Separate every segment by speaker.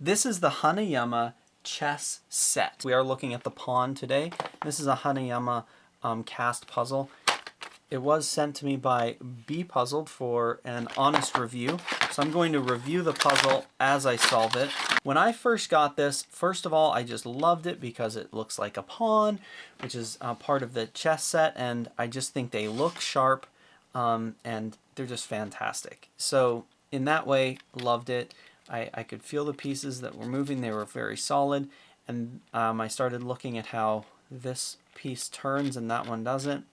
Speaker 1: This is the Hanayama Chess Set. We are looking at the pawn today. This is a Hanayama cast puzzle. It was sent to me by BePuzzled for an honest review. So I'm going to review the puzzle as I solve it. When I first got this, first of all, I just loved it because it looks like a pawn, which is part of the chess set, and I just think they look sharp, and they're just fantastic. So in that way, loved it. I could feel the pieces that were moving. They were very solid, and I started looking at how this piece turns and that one doesn't.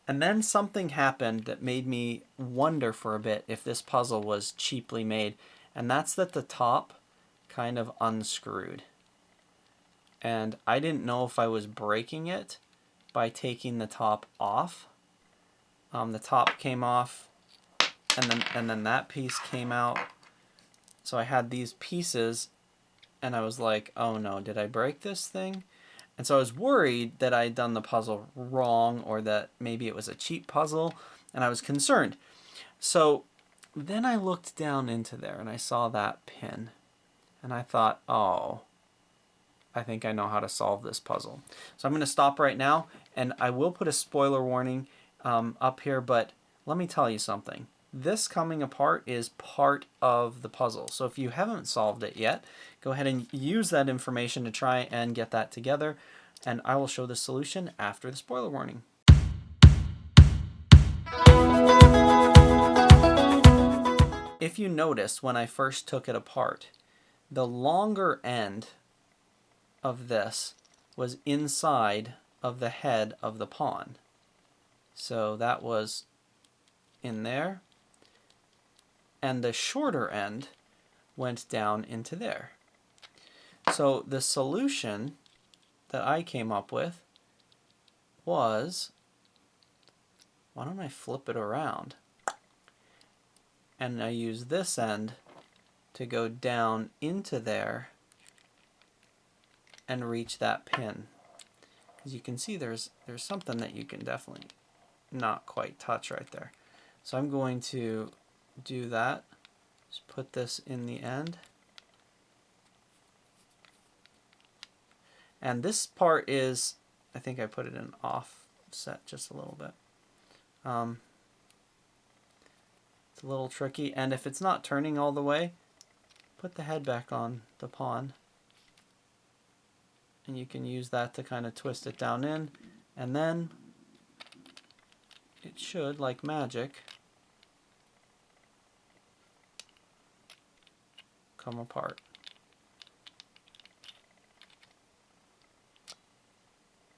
Speaker 1: And then something happened that made me wonder for a bit if this puzzle was cheaply made, and that's that the top kind of unscrewed. And I didn't know if I was breaking it by taking the top off. The top came off, and then that piece came out. So I had these pieces, and I was like, oh no, did I break this thing? And so I was worried that I had done the puzzle wrong, or that maybe it was a cheap puzzle, and I was concerned. So then I looked down into there, and I saw that pin, and I thought, oh, I think I know how to solve this puzzle. So I'm going to stop right now, and I will put a spoiler warning up here, but let me tell you something. This coming apart is part of the puzzle. So if you haven't solved it yet, go ahead and use that information to try and get that together. And I will show the solution after the spoiler warning. If you notice, when I first took it apart, the longer end of this was inside of the head of the pawn. So that was in there. And the shorter end went down into there. So the solution that I came up with was, why don't I flip it around? And I use this end to go down into there and reach that pin. As you can see, there's something that you can definitely not quite touch right there. So I'm going to do that. Just put this in the end. And this part is, I think I put it in offset just a little bit. It's a little tricky, and if it's not turning all the way, put the head back on the pawn. And you can use that to kind of twist it down in, and then it should, like magic, come apart.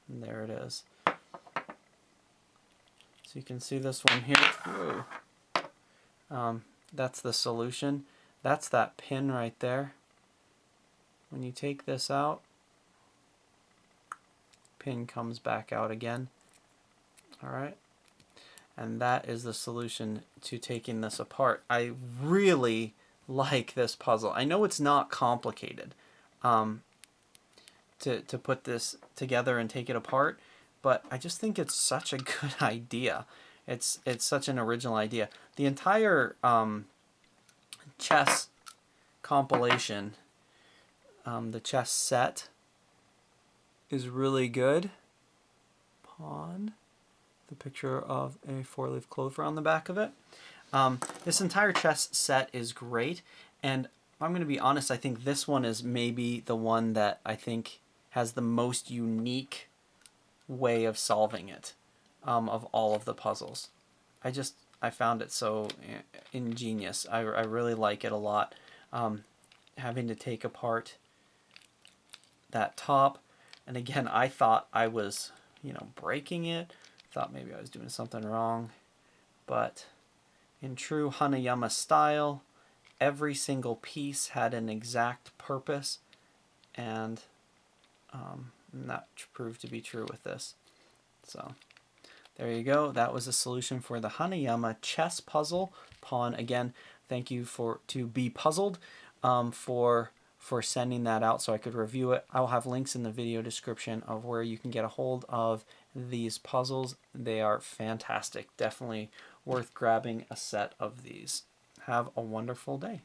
Speaker 1: And there it is. So you can see this one here. Whoa. That's the solution. That's that pin right there. When you take this out, pin comes back out again. Alright. And that is the solution to taking this apart. I really like this puzzle. I know it's not complicated to put this together and take it apart, but I just think it's such a good idea. It's such an original idea. The entire chess compilation, the chess set, is really good. Pawn, the picture of a four-leaf clover on the back of it. This entire chess set is great, and I'm going to be honest, I think this one is maybe the one that I think has the most unique way of solving it of all of the puzzles. I found it so ingenious. I really like it a lot. Having to take apart that top, and again, I thought I was, breaking it. Thought maybe I was doing something wrong, but in true Hanayama style, every single piece had an exact purpose, and that proved to be true with this. So there you go. That was a solution for the Hanayama chess puzzle pawn. Again, thank you to BePuzzled for sending that out so I could review it. I'll have links in the video description of where you can get a hold of these puzzles. They are fantastic. Definitely worth grabbing a set of these. Have a wonderful day.